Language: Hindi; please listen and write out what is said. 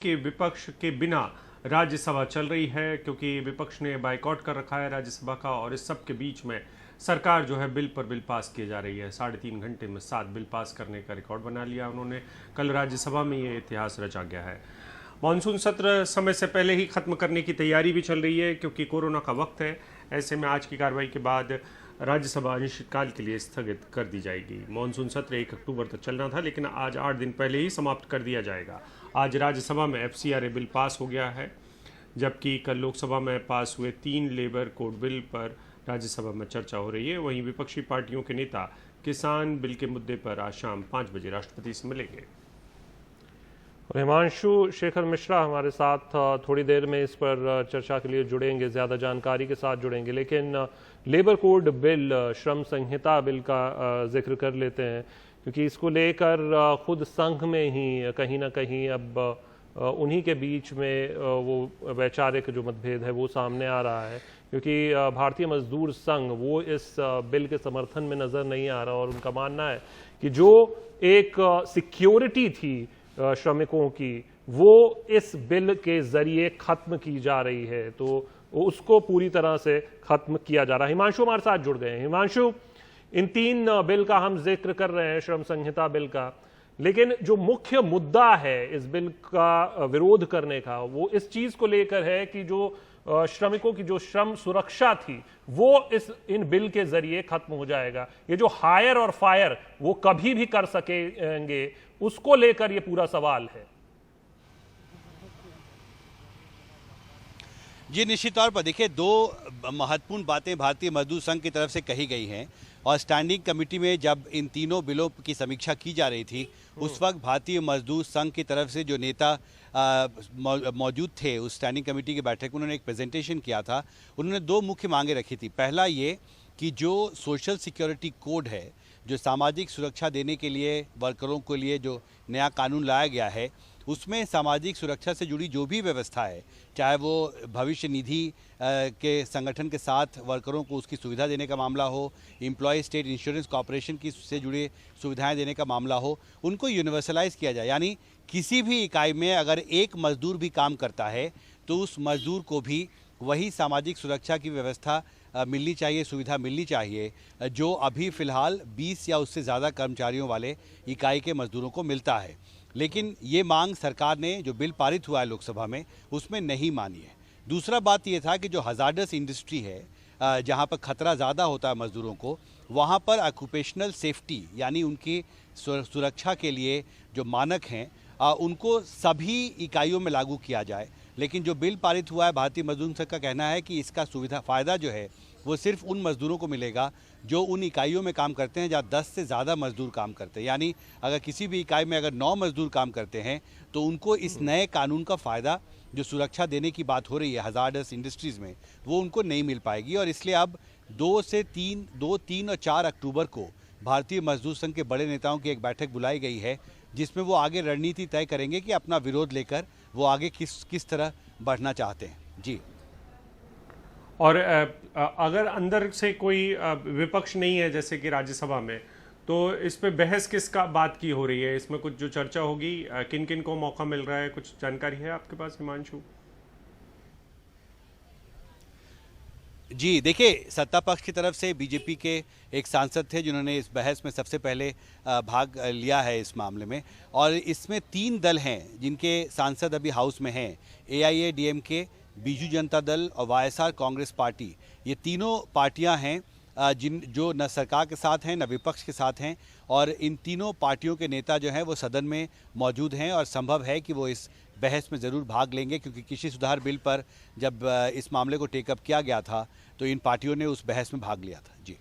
कि विपक्ष के बिना राज्यसभा चल रही है, क्योंकि विपक्ष ने बाइकआउट कर रखा है राज्यसभा का। और इस सब के बीच में सरकार जो है बिल पर बिल पास किए जा रही है। 3.5 घंटे में 7 बिल पास करने का रिकॉर्ड बना लिया उन्होंने। कल राज्यसभा में ये इतिहास रचा गया है। मानसून सत्र समय से पहले ही खत्म करने की तैयारी भी चल रही है, क्योंकि कोरोना का वक्त है। ऐसे में आज की कार्रवाई के बाद राज्यसभा अनिश्चितकाल के लिए स्थगित कर दी जाएगी। मानसून सत्र 1 अक्टूबर तक चलना था, लेकिन आज 8 दिन पहले ही समाप्त कर दिया जाएगा। आज राज्यसभा में FCRA बिल पास हो गया है, जबकि कल लोकसभा में पास हुए 3 लेबर कोड बिल पर राज्यसभा में चर्चा हो रही है। वहीं विपक्षी पार्टियों के नेता किसान बिल के मुद्दे पर आज शाम 5 बजे राष्ट्रपति से मिलेंगे। हिमांशु शेखर मिश्रा हमारे साथ थोड़ी देर में इस पर चर्चा के लिए जुड़ेंगे, ज़्यादा जानकारी के साथ जुड़ेंगे। लेकिन लेबर कोड बिल, श्रम संहिता बिल का जिक्र कर लेते हैं, क्योंकि इसको लेकर खुद संघ में ही कहीं ना कहीं अब उन्हीं के बीच में वो वैचारिक जो मतभेद है वो सामने आ रहा है। क्योंकि भारतीय मजदूर संघ वो इस बिल के समर्थन में नज़र नहीं आ रहा, और उनका मानना है कि जो एक सिक्योरिटी थी श्रमिकों की, वो इस बिल के जरिए खत्म की जा रही है, तो उसको पूरी तरह से खत्म किया जा रहा है। हिमांशु हमारे साथ जुड़ गए हैं। हिमांशु, इन 3 बिल का हम जिक्र कर रहे हैं, श्रम संहिता बिल का, लेकिन जो मुख्य मुद्दा है इस बिल का विरोध करने का, वो इस चीज को लेकर है कि जो श्रमिकों की जो श्रम सुरक्षा थी वो इन बिल के जरिए खत्म हो जाएगा। ये जो हायर और फायर वो कभी भी कर सकेंगे, उसको लेकर ये पूरा सवाल है। जी, निश्चित तौर पर देखिए, 2 महत्वपूर्ण बातें भारतीय मजदूर संघ की तरफ से कही गई हैं। और स्टैंडिंग कमेटी में जब इन तीनों बिलों की समीक्षा की जा रही थी, उस वक्त भारतीय मजदूर संघ की तरफ से जो नेता मौजूद थे उस स्टैंडिंग कमेटी की बैठक में, उन्होंने एक प्रेजेंटेशन किया था। उन्होंने 2 मुख्य मांगे रखी थी। पहला ये कि जो सोशल सिक्योरिटी कोड है, जो सामाजिक सुरक्षा देने के लिए वर्करों के लिए जो नया कानून लाया गया है, उसमें सामाजिक सुरक्षा से जुड़ी जो भी व्यवस्था है, चाहे वो भविष्य निधि के संगठन के साथ वर्करों को उसकी सुविधा देने का मामला हो, एम्प्लॉय स्टेट इंश्योरेंस कॉर्पोरेशन की से जुड़े सुविधाएं देने का मामला हो, उनको यूनिवर्सलाइज किया जाए। यानी किसी भी इकाई में अगर एक मजदूर भी काम करता है तो उस मजदूर को भी वही सामाजिक सुरक्षा की व्यवस्था मिलनी चाहिए, सुविधा मिलनी चाहिए, जो अभी फ़िलहाल 20 या उससे ज़्यादा कर्मचारियों वाले इकाई के मजदूरों को मिलता है। लेकिन ये मांग सरकार ने, जो बिल पारित हुआ है लोकसभा में, उसमें नहीं मानी है। दूसरा बात ये था कि जो हजार्डस इंडस्ट्री है, जहाँ पर खतरा ज़्यादा होता है मजदूरों को, वहाँ पर ऑक्यूपेशनल सेफ्टी यानी उनकी सुरक्षा के लिए जो मानक हैं उनको सभी इकाइयों में लागू किया जाए। लेकिन जो बिल पारित हुआ है, भारतीय मजदूर संघ का कहना है कि इसका फ़ायदा जो है वो सिर्फ उन मजदूरों को मिलेगा जो उन इकाइयों में काम करते हैं जहाँ 10 से ज़्यादा मजदूर काम करते हैं। यानी अगर किसी भी इकाई में अगर 9 मजदूर काम करते हैं तो उनको इस नए कानून का फ़ायदा, जो सुरक्षा देने की बात हो रही है हजार्डस इंडस्ट्रीज़ में, वो उनको नहीं मिल पाएगी। और इसलिए अब 2, 3 और 4 अक्टूबर को भारतीय मजदूर संघ के बड़े नेताओं की एक बैठक बुलाई गई है, जिसमें वो आगे रणनीति तय करेंगे कि अपना विरोध लेकर वो आगे किस तरह बढ़ना चाहते हैं। जी। और अगर अंदर से कोई विपक्ष नहीं है जैसे कि राज्यसभा में, तो इस पे बहस किसका बात की हो रही है? इसमें कुछ जो चर्चा होगी, किन किन को मौका मिल रहा है, कुछ जानकारी है आपके पास हिमांशु? जी, देखिए, सत्ता पक्ष की तरफ से बीजेपी के एक सांसद थे जिन्होंने इस बहस में सबसे पहले भाग लिया है इस मामले में। और इसमें 3 दल हैं जिनके सांसद अभी हाउस में हैं, AIADMK, बीजू जनता दल और YSR कांग्रेस पार्टी। ये तीनों पार्टियां हैं जो न सरकार के साथ हैं न विपक्ष के साथ हैं। और इन तीनों पार्टियों के नेता जो हैं वो सदन में मौजूद हैं, और संभव है कि वो इस बहस में ज़रूर भाग लेंगे, क्योंकि कृषि सुधार बिल पर जब इस मामले को टेकअप किया गया था तो इन पार्टियों ने उस बहस में भाग लिया था। जी।